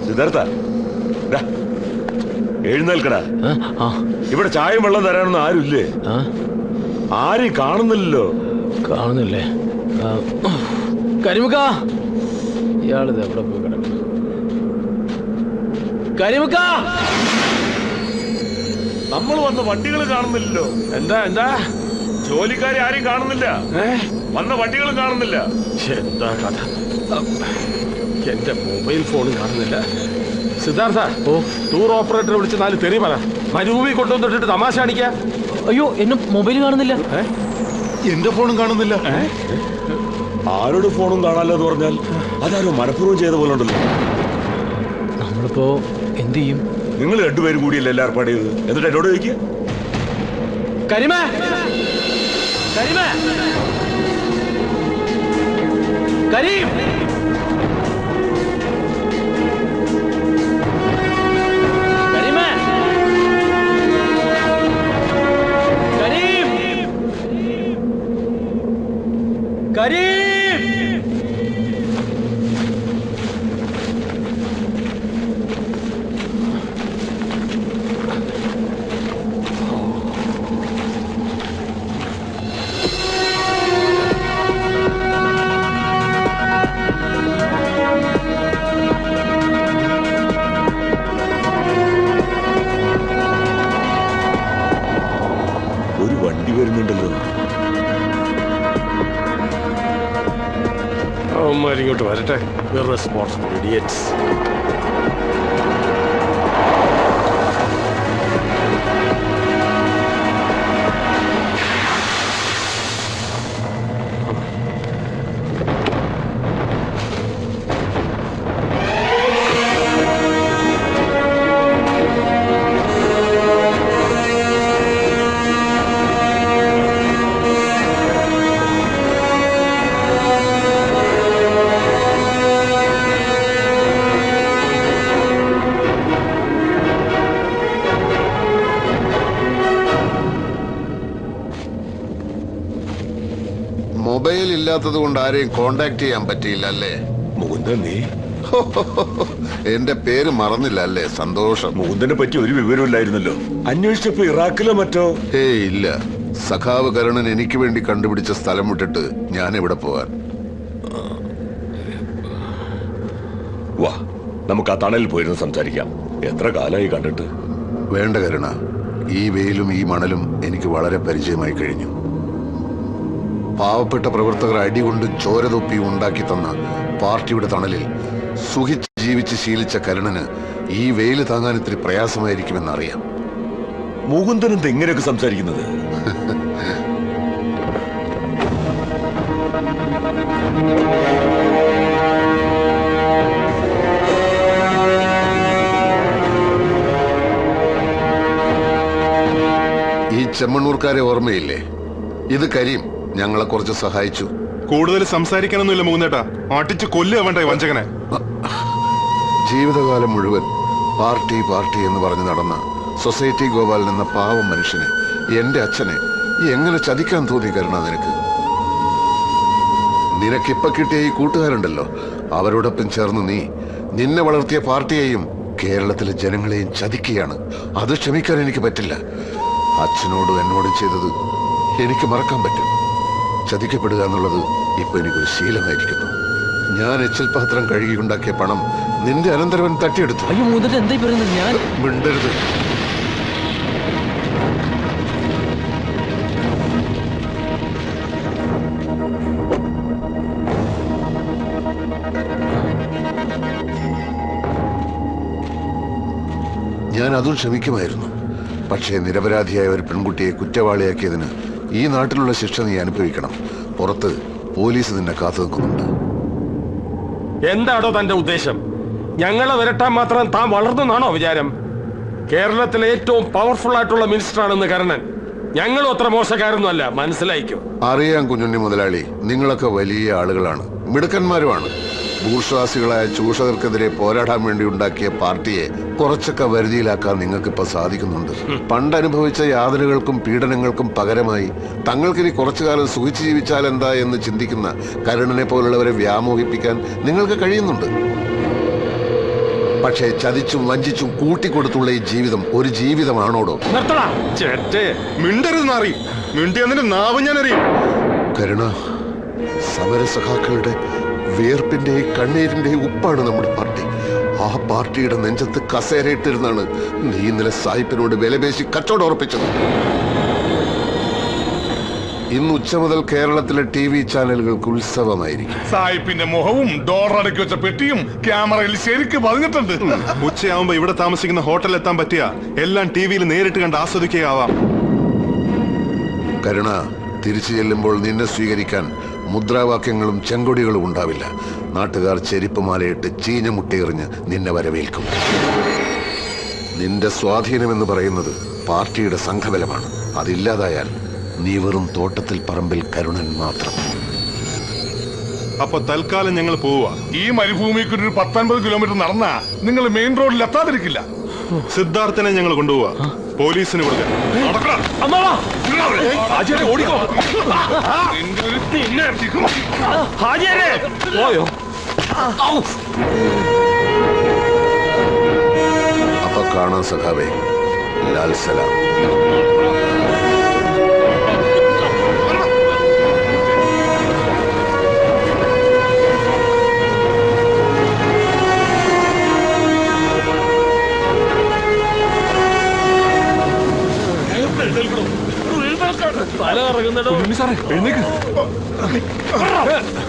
സിദ്ധാർത്ഥ എഴുന്നേൽക്കടാ. ഇവിടെ ചായയും വെള്ളം തരാനൊന്നും ആരുമില്ലേ? ആരെയും കാണുന്നില്ലല്ലോ. കാണുന്നില്ലേ? കരിമുക്ക, ഇയാളിത് എവിടെ പോയി കിടക്കണം? കരിമുക്ക, നമ്മൾ വന്ന വണ്ടികൾ കാണുന്നില്ലല്ലോ. എന്താ എന്താ? ജോലിക്കാരെ ആരെയും കാണുന്നില്ല, വന്ന വണ്ടികളും കാണുന്നില്ല. എന്താ കഥ? എന്റെ മൊബൈൽ ഫോണും കാണുന്നില്ല. സിദ്ധാർത്ഥ, ടൂർ ഓപ്പറേറ്ററെ വിളിച്ച് 4 തെറി പറ. മരുഭൂമി കൊണ്ടുവന്നിട്ട് തമാശ കാണിക്ക. അയ്യോ, എന്നെ മൊബൈൽ കാണുന്നില്ല. എന്റെ ഫോണും കാണുന്നില്ല. ആരുടെ ഫോണും കാണാല്ലോ എന്ന് പറഞ്ഞാൽ അതാരോ മനഃപൂർവ്വം ചെയ്ത പോലെ ഉണ്ടല്ലോ. നമ്മളിപ്പോ എന്ത് ചെയ്യും? നിങ്ങൾ രണ്ടുപേരും കൂടിയല്ലേ എല്ലാം ഏർപ്പാട് ചെയ്തത്. എന്നിട്ട് എന്നോട് ചോദിക്കുക. കരിമ, കരിമ, കരീം, കരീം, ഒരു വണ്ടി വരുന്നുണ്ടല്ലോ. ഇങ്ങോട്ട് വരട്ടെ. Irresponsible idiots. മൊബൈൽ ഇല്ലാത്തത് കൊണ്ട് ആരെയും കോണ്ടാക്ട് ചെയ്യാൻ പറ്റിയില്ല അല്ലേ? മുകുന്ദൻ, നീ എന്റെ പേര് മറന്നില്ല അല്ലേ? സന്തോഷം. മുകുന്ദനെ പറ്റി ഒരു വിവരമില്ലായിരുന്നല്ലോ. അന്വേഷിച്ചപ്പോ ഇറാഖിലോ മറ്റോ? ഇല്ല. സഖാവ് കരുണൻ എനിക്ക് വേണ്ടി കണ്ടുപിടിച്ച സ്ഥലം വിട്ടിട്ട് ഞാൻ എവിടെ പോവാൻ? വാ, നമുക്ക് ആ തണലിൽ പോയിരുന്ന് സംസാരിക്കാം. എത്ര കാലമായി കണ്ടിട്ട്. വേണ്ട കരുണ, ഈ വെയിലും ഈ മണലും എനിക്ക് വളരെ പരിചയമായി കഴിഞ്ഞു. പാവപ്പെട്ട പ്രവർത്തകർ അടികൊണ്ട് ചോരതൊപ്പി ഉണ്ടാക്കി തന്ന പാർട്ടിയുടെ തണലിൽ സുഖിച്ച് ജീവിച്ച് ശീലിച്ച കരുണന് ഈ വെയില് താങ്ങാൻ ഇത്തിരി പ്രയാസമായിരിക്കുമെന്നറിയാം. മുകുന്ദൻ എന്താ ഇങ്ങനെയൊക്കെ സംസാരിക്കുന്നത്? ഈ ചെമ്മണ്ണൂർക്കാരെ ഓർമ്മയില്ലേ? ഇത് കരീം ഞങ്ങളെ കുറച്ച് സഹായിച്ചു. കൂടുതൽ സംസാരിക്കാനൊന്നുമില്ല മുകുന്ദേട്ടാ, അടിച്ചു കൊല്ലുക വേണ്ട വഞ്ചകനെ. ജീവിതകാലം മുഴുവൻ പാർട്ടി പാർട്ടി എന്ന് പറഞ്ഞു നടന്ന സൊസൈറ്റി ഗോപാലൻ എന്ന പാവം മനുഷ്യനെ, എന്റെ അച്ഛനെ എങ്ങനെ ചതിക്കാൻ തോന്നി കരുണ നിനക്ക്? നിനക്കിപ്പ കിട്ടിയ ഈ കൂട്ടുകാരുണ്ടല്ലോ, അവരോടൊപ്പം ചേർന്ന് നീ നിന്നെ വളർത്തിയ പാർട്ടിയെയും കേരളത്തിലെ ജനങ്ങളെയും ചതിക്കുകയാണ്. അത് ക്ഷമിക്കാൻ എനിക്ക് പറ്റില്ല. അച്ഛനോടും എന്നോടും ചെയ്തത് എനിക്ക് മറക്കാൻ പറ്റും. ചതിക്കപ്പെടുക എന്നുള്ളത് ഇപ്പൊ എനിക്കൊരു ശീലമായിരിക്കുന്നു. ഞാൻ എച്ചിൽ പാത്രം കഴുകിയുണ്ടാക്കിയ പണം നിന്റെ അനന്തരവൻ തട്ടിയെടുത്തു. അയ്യോ, മുതൽ എന്തായി പറയുന്നത്? ഞാൻ മിണ്ടരുത്. ഞാൻ അതും ക്ഷമിക്കുമായിരുന്നു. പക്ഷേ നിരപരാധിയായ ഒരു പെൺകുട്ടിയെ കുറ്റവാളിയാക്കിയതിന് ഈ നാട്ടിലുള്ള ശിക്ഷ നീ അനുഭവിക്കണം. പുറത്ത് പോലീസ് നിന്നെ കാത്തു നിൽക്കുന്നുണ്ട്. എന്താണോ തന്റെ ഉദ്ദേശം? ഞങ്ങളെ വരട്ടാൻ മാത്രം താൻ വളർന്നെന്നാണോ വിചാരം? കേരളത്തിലെ ഏറ്റവും പവർഫുൾ ആയിട്ടുള്ള മിനിസ്റ്ററാണെന്ന് കരുണൻ. ഞങ്ങളും അത്ര മോശക്കാരൊന്നും അല്ല, മനസ്സിലായിക്കോ? അറിയാം കുഞ്ഞുണ്ണി മുതലാളി, നിങ്ങളൊക്കെ വലിയ ആളുകളാണ്, മിടുക്കന്മാരുമാണ്. ഭൂർശ്വാസികളായ ചൂഷകർക്കെതിരെ പോരാടാൻ വേണ്ടി ഉണ്ടാക്കിയ പാർട്ടിയെ കുറച്ചൊക്കെ വരുതിയിലാക്കാൻ നിങ്ങൾക്കിപ്പോ സാധിക്കുന്നുണ്ട്. പണ്ടനുഭവിച്ച യാതനകൾക്കും പീഡനങ്ങൾക്കും പകരമായി തങ്ങൾക്കിനി കുറച്ചു കാലം സുഖിച്ചു ജീവിച്ചാൽ എന്താ എന്ന് ചിന്തിക്കുന്ന കരുണനെ പോലുള്ളവരെ വ്യാമോഹിപ്പിക്കാൻ നിങ്ങൾക്ക് കഴിയുന്നുണ്ട്. പക്ഷേ ചതിച്ചും വഞ്ചിച്ചും കൂട്ടിക്കൊടുത്തുള്ള ഈ ജീവിതം ഒരു ജീവിതമാണോടോ? നിർത്തടാ ചേട്ടേ. മിണ്ടരുതെന്നറിയും, മിണ്ടിയതിന്റെ നാവ് ഞാൻ അറിയും. കരുണ, സമരസഖാക്കളുടെ വിയർപ്പിന്റെയും കണ്ണീരിന്റെയും ഉപ്പാണ് നമ്മുടെ പാർട്ടി. ആ പാർട്ടിയുടെ നെഞ്ചത്ത് കസേരയിട്ടിരുന്നാണ് നീ ഇന്നലെ സായിപ്പിനോട് വിലപേശി കച്ചവടം ഉറപ്പിച്ചത്. ഇന്ന് ഉച്ച മുതൽ കേരളത്തിലെ TV ചാനലുകൾക്ക് ഉത്സവമായിരിക്കും. സായിപ്പിന്റെ മുഖവും ഡോളർ അടക്കി വെച്ച പെട്ടിയും ക്യാമറയിൽ ശരിക്കും പതിഞ്ഞിട്ടുണ്ട്. ഉച്ചയാവുമ്പോ ഇവിടെ താമസിക്കുന്ന ഹോട്ടലിൽ എത്താൻ പറ്റിയ എല്ലാം TV-യിൽ നേരിട്ട് കണ്ട് ആസ്വദിക്കുകയാവാം. കരുണ, തിരിച്ചു ചെല്ലുമ്പോൾ നിന്നെ സ്വീകരിക്കാൻ മുദ്രാവാക്യങ്ങളും ചെങ്കൊടികളും ഉണ്ടാവില്ല. നാട്ടുകാർ ചെരിപ്പ് മാലയിട്ട് ചീഞ്ഞ മുട്ടയെറിഞ്ഞ് നിന്നെ വരവേൽക്കും. നിന്റെ സ്വാധീനമെന്ന് പറയുന്നത് പാർട്ടിയുടെ സംഘബലമാണ്. അതില്ലാതായാൽ നീ വെറും തോട്ടത്തിൽ പറമ്പിൽ കരുണൻ മാത്രം. അപ്പൊ തൽക്കാലം ഞങ്ങൾ പോവുക. ഈ മരുഭൂമിക്ക് ഒരു 19 കിലോമീറ്റർ നടന്നാ നിങ്ങൾ മെയിൻ റോഡിൽ എത്താതിരിക്കില്ല. സിദ്ധാർത്ഥനെ ഞങ്ങൾ കൊണ്ടുപോവാ, പോലീസിന് കൊടുക്കാൻ. ഓടിക്കോ. പോയോ? അപ്പൊ കാണാൻ സഖാവേ. ലാൽ സലാം.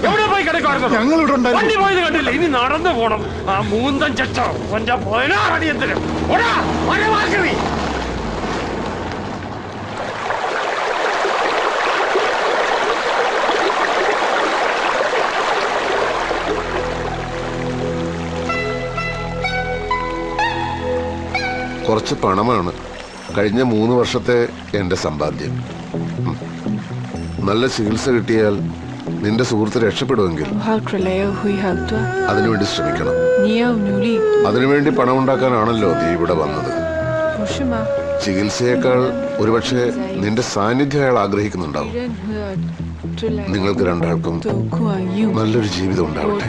എവിടെ പോയി കിടക്കുവായിരുന്നു? ഞങ്ങൾ ഇവിടെ വണ്ടി പോയത് കണ്ടില്ല. ഇനി നടന്നു പോണം. ആ മൂന്തൻ ചച്ചോ അടിയന്തരം. കുറച്ച് പണമാണ് കഴിഞ്ഞ 3 വർഷത്തെ എന്റെ സമ്പാദ്യം. നല്ല ചികിത്സ കിട്ടിയാൽ നിന്റെ സുഹൃത്ത് രക്ഷപ്പെടുമെങ്കിൽ അതിനുവേണ്ടി ശ്രമിക്കണം. അതിനുവേണ്ടി പണം ഉണ്ടാക്കാനാണല്ലോ നീ ഇവിടെ വന്നത്. ചികിത്സയേക്കാൾ ഒരുപക്ഷെ നിന്റെ സാന്നിധ്യം അയാൾ ആഗ്രഹിക്കുന്നുണ്ടാവും. നിങ്ങൾക്ക് രണ്ടാൾക്കും നല്ലൊരു ജീവിതം ഉണ്ടാവട്ടെ.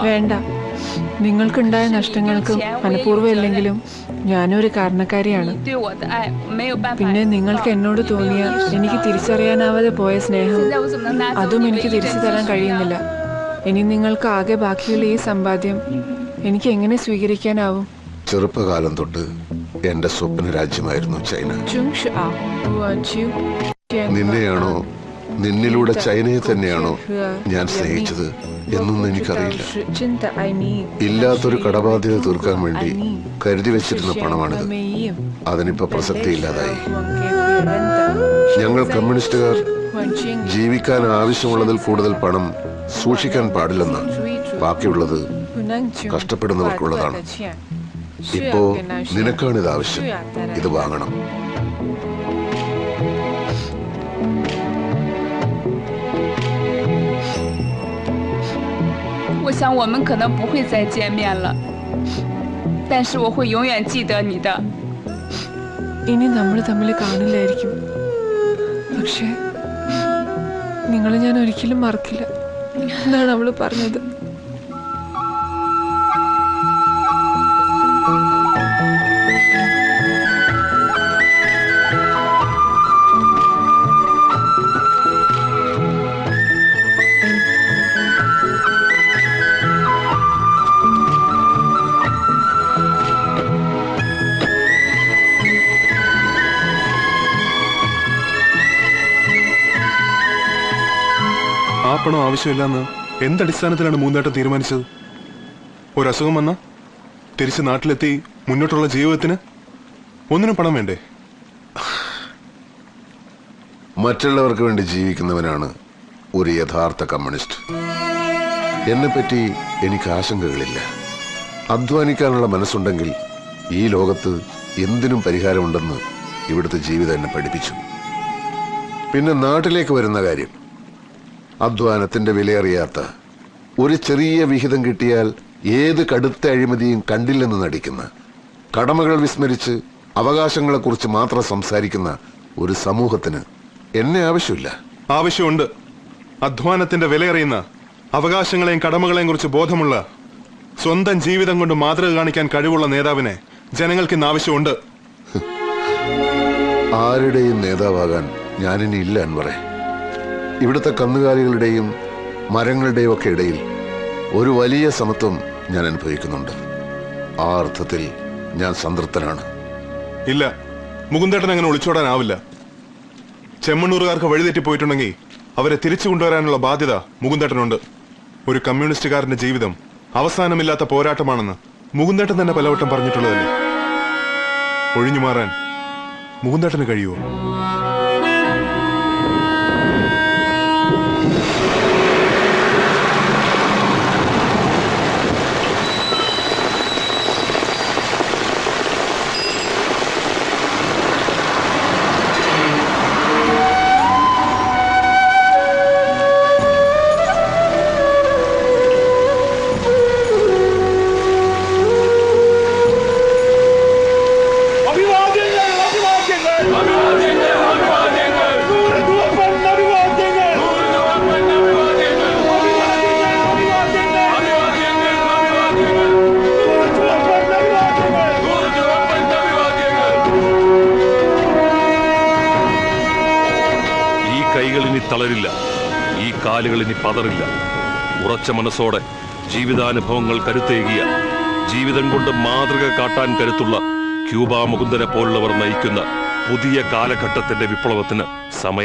വേണ്ട, നിങ്ങൾക്കുണ്ടായ നഷ്ടങ്ങൾക്ക് മനഃപൂർവ്വമല്ലെങ്കിലും ഞാനൊരു കാരണക്കാരിയാണ്. പിന്നെ നിങ്ങൾക്ക് എന്നോട് തോന്നിയ എനിക്ക് തിരിച്ചറിയാനാവാതെ പോയ സ്നേഹം, അതും എനിക്ക് തിരിച്ചു തരാൻ കഴിയുന്നില്ല. ഇനി നിങ്ങൾക്ക് ആകെ ബാക്കിയുള്ള ഈ സമ്പാദ്യം എനിക്ക് എങ്ങനെ സ്വീകരിക്കാനാവും? ചെറുപ്പകാലം തൊട്ട് എന്റെ സ്വപ്ന രാജ്യമായിരുന്നു ചൈന. നിന്നെയാണോ, നിന്നിലൂടെ ചൈനയെ തന്നെയാണോ ഞാൻ സ്നേഹിച്ചത് എന്നൊന്നും എനിക്കറിയില്ല. ഇല്ലാത്തൊരു കടബാധ്യത തീർക്കാൻ വേണ്ടി കരുതി വെച്ചിരുന്ന പണമാണിത്. അതിനിപ്പോ പ്രസക്തിയില്ലാതായി. ഞങ്ങൾ കമ്മ്യൂണിസ്റ്റുകാർ ജീവിക്കാൻ ആവശ്യമുള്ളതിൽ കൂടുതൽ പണം സൂക്ഷിക്കാൻ പാടില്ലെന്നാണ്. ബാക്കിയുള്ളത് കഷ്ടപ്പെടുന്നവർക്കുള്ളതാണ്. ഇപ്പോ നിനക്കാണിത് ആവശ്യം. ഇത് വാങ്ങണം. 我想我们可能不会再见面了，但是我会永远记得你的。ഇനി നമ്മൾ തമ്മിൽ കാണില്ലായിരിക്കും, പക്ഷേ നിങ്ങളെ ഞാൻ ഒരിക്കലും മറക്കില്ല എന്നാണ് അവള് പറഞ്ഞത്. ആ പണം ആവശ്യമില്ലെന്ന് എന്തടിസ്ഥാനത്തിലാണ് മൂന്നേട്ടം തീരുമാനിച്ചത്? ഒരസുഖം വന്ന തിരിച്ച് നാട്ടിലെത്തി മുന്നോട്ടുള്ള ജീവിതത്തിന് ഒന്നിനും പണം വേണ്ടേ? മറ്റുള്ളവർക്ക് വേണ്ടി ജീവിക്കുന്നവനാണ് ഒരു യഥാർത്ഥ കമ്മ്യൂണിസ്റ്റ്. എന്നെപ്പറ്റി എനിക്ക് ആശങ്കകളില്ല. അധ്വാനിക്കാനുള്ള മനസ്സുണ്ടെങ്കിൽ ഈ ലോകത്ത് എന്തിനും പരിഹാരമുണ്ടെന്ന് ഇവിടുത്തെ ജീവിതം എന്നെ പഠിപ്പിച്ചു. പിന്നെ നാട്ടിലേക്ക് വരുന്ന കാര്യം, അധ്വാനത്തിന്റെ വിലയറിയാത്ത, ഒരു ചെറിയ വിഹിതം കിട്ടിയാൽ ഏത് കടുത്ത അഴിമതിയും കണ്ടില്ലെന്ന് നടിക്കുന്ന, കടമകൾ വിസ്മരിച്ച് അവകാശങ്ങളെക്കുറിച്ച് മാത്രം സംസാരിക്കുന്ന ഒരു സമൂഹത്തിന് എന്നെ ആവശ്യമില്ല. ആവശ്യമുണ്ട്. അധ്വാനത്തിന്റെ വിലയറിയുന്ന, അവകാശങ്ങളെയും കടമകളെയും കുറിച്ച് ബോധമുള്ള, സ്വന്തം ജീവിതം കൊണ്ട് മാതൃക കാണിക്കാൻ കഴിവുള്ള നേതാവിനെ ജനങ്ങൾക്ക് ഇന്ന് ആവശ്യമുണ്ട്. ആരുടെയും നേതാവാകാൻ ഞാനിനി ഇല്ല അൻവറെ. ഇവിടുത്തെ കന്നുകാലികളുടെയും മരങ്ങളുടെയും ഒക്കെ ഇടയിൽ ഒരു വലിയ സമത്വം ഞാൻ അനുഭവിക്കുന്നുണ്ട്. ആ അർത്ഥത്തിൽ ഞാൻ സംതൃപ്തനാണ്. ഇല്ല, മുകുന്ദേട്ടൻ അങ്ങനെ ഒളിച്ചോടാനാവില്ല. ചെമ്മണ്ണൂറുകാർക്ക് വഴിതെറ്റിപ്പോയിട്ടുണ്ടെങ്കിൽ അവരെ തിരിച്ചു കൊണ്ടുവരാനുള്ള ബാധ്യത മുകുന്ദേട്ടനുണ്ട്. ഒരു കമ്മ്യൂണിസ്റ്റുകാരന്റെ ജീവിതം അവസാനമില്ലാത്ത പോരാട്ടമാണെന്ന് മുകുന്ദേട്ടൻ തന്നെ പലവട്ടം പറഞ്ഞിട്ടുള്ളതല്ലേ. ഒഴിഞ്ഞു മാറാൻ മുകുന്ദേട്ടന് കഴിയുമോ? തളരില്ല, ഈ കാലുകൾ ഇനി പതറില്ല. ഉറച്ച മനസ്സോടെ ജീവിതാനുഭവങ്ങൾ കരുത്തേകിയ, ജീവിതം കൊണ്ട് മാതൃക കാട്ടാൻ കരുത്തുള്ള ക്യൂബ മുകുന്ദനെ പോലുള്ളവർ നയിക്കുന്ന പുതിയ കാലഘട്ടത്തിന്റെ വിപ്ലവത്തിന് സമയം